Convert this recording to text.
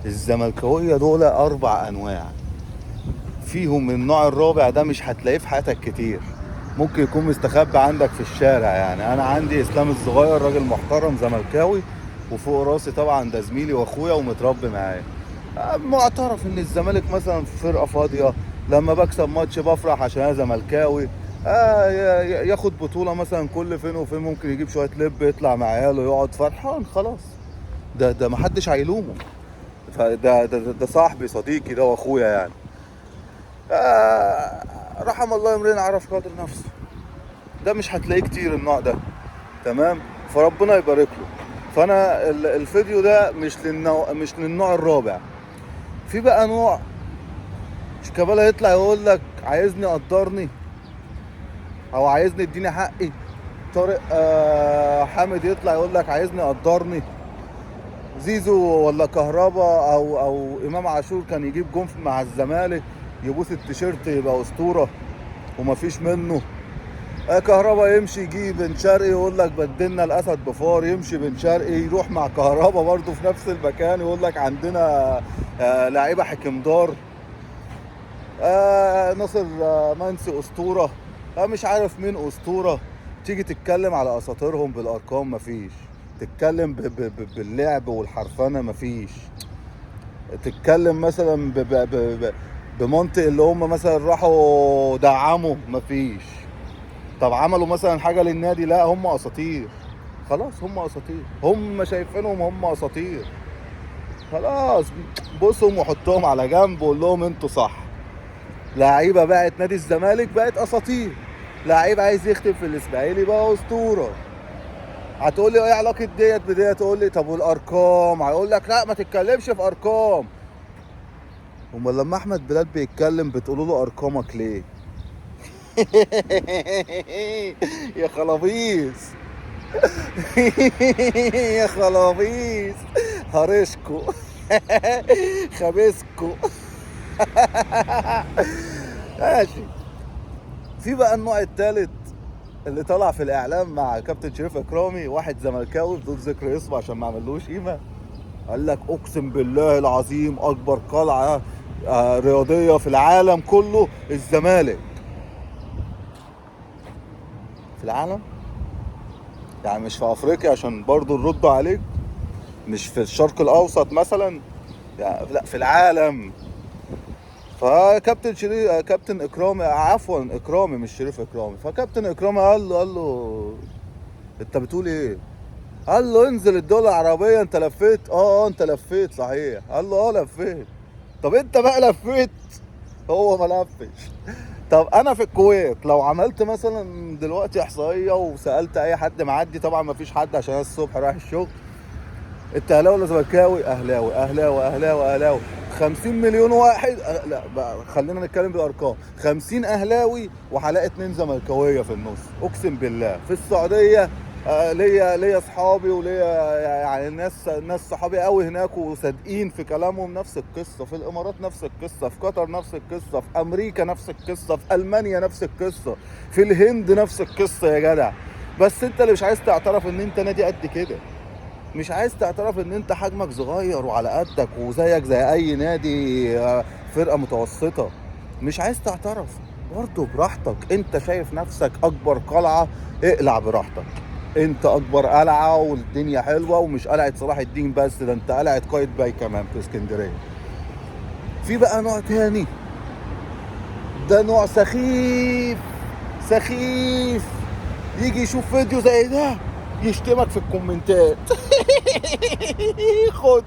الزملكاويه دول 4 انواع، فيهم النوع الرابع ده مش هتلاقيه في حياتك كتير، ممكن يكون مستخبي عندك في الشارع. يعني انا عندي اسلام الصغير، راجل محترم زملكاوي، وفوق راسي طبعا ده زميلي واخويا ومتربي معايا. معترف ان الزمالك مثلا فرقه فاضيه، لما بكسب ماتش بفرح عشان انا زملكاوي. ياخد بطوله مثلا كل فين وفين، ممكن يجيب شويه لب يطلع مع عياله يقعد فرحان خلاص. ده محدش هيلومه. ده صاحبي صديقي ده واخويا يعني. رحم الله امرئ عرف قدر نفسه. ده مش هتلاقيه كتير النوع ده، تمام؟ فربنا يبارك له. فانا الفيديو ده مش للنوع الرابع. في بقى نوع شيكابالا يطلع يقول لك عايزني قدرني او عايزني اديني حقي. طارق حامد يطلع يقول لك عايزني قدرني. زيزو ولا كهربا او امام عاشور كان يجيب جون مع الزمالك يبوس التيشيرت يبقى اسطوره ومفيش منه. كهربا يمشي يجي بن شرقي يقول لك بدلنا الاسد بفار، يمشي بن شرقي يروح مع كهربا برضه في نفس المكان يقول لك عندنا لعيبه حكمدار. ناصر منسي اسطوره. مش عارف مين اسطوره. تيجي تتكلم على اساطيرهم بالارقام مفيش، تتكلم باللعب والحرفنه مفيش، تتكلم مثلا بمنطق اللي هم مثلا راحوا دعموا مفيش. طب عملوا مثلا حاجه للنادي؟ لا، هم اساطير خلاص، هم اساطير، هم شايفينهم هم اساطير خلاص. بصهم وحطهم على جنب وقول لهم انتوا صح. لعيبه بقت نادي الزمالك بقت اساطير، لعيب عايز يختم في الاسماعيلي بقى اسطوره. هتقول لي ايه علاقه ديت بديت؟ تقول لي طب والارقام؟ هيقول لك لا ما تتكلمش في ارقام. امال لما احمد بلال بيتكلم بتقولوا له ارقامك ليه؟ يا خلاويص. يا خلاويص، هرشكو. خبيسكو. ماشي. في بقى النوع الثالث اللي طلع في الاعلام مع كابتن شريف اكرامي، واحد زملكاوي بدون ذكر اسمه عشان ما عملوش قيمه، قال لك اقسم بالله العظيم اكبر قلعه رياضيه في العالم كله الزمالك. في العالم يعني مش في افريقيا عشان برضو نرد عليك، مش في الشرق الاوسط مثلا يعني، لا في العالم. فكابتن شريف كابتن اكرامي، عفوا اكرامي مش شريف اكرامي، فكابتن اكرامي قال له انت بتقول ايه؟ قال له انزل الدول العربيه، انت لفيت؟ انت لفيت صحيح. قال له لفيت. طب انت بقى لفيت؟ هو ما لفش. طب انا في الكويت لو عملت مثلا دلوقتي احصائيه وسالت اي حد معدي، طبعا ما فيش حد عشان الصبح رايح الشغل، انت اهلاوي ولا زملكاوي؟ اهلاوي اهلاوي اهلاوي اهلاوي. 50 مليون واحد لا بقى خلينا نتكلم بالارقام، 50 اهلاوي وهلاقي 2 زملكاويه في النص. اقسم بالله في السعوديه ليا اصحابي وليا يعني ناس صحابي قوي هناك وصادقين في كلامهم، نفس القصه. في الامارات نفس القصه، في قطر نفس القصه، في امريكا نفس القصه، في المانيا نفس القصه، في الهند نفس القصه يا جدع. بس انت اللي مش عايز تعترف ان انت نادي قد كده، مش عايز تعترف ان انت حجمك صغير وعلى قدك وزيك زي اي نادي فرقة متوسطة. مش عايز تعترف برضه، براحتك. انت شايف نفسك اكبر قلعة، اقلع براحتك. انت اكبر قلعة والدنيا حلوة، ومش قلعة صلاح الدين بس، ده انت قلعة قايتباي كمان في اسكندرية. في بقى نوع تاني، ده نوع سخيف سخيف، يجي يشوف فيديو زي ده يشتمك في الكومنتات. خد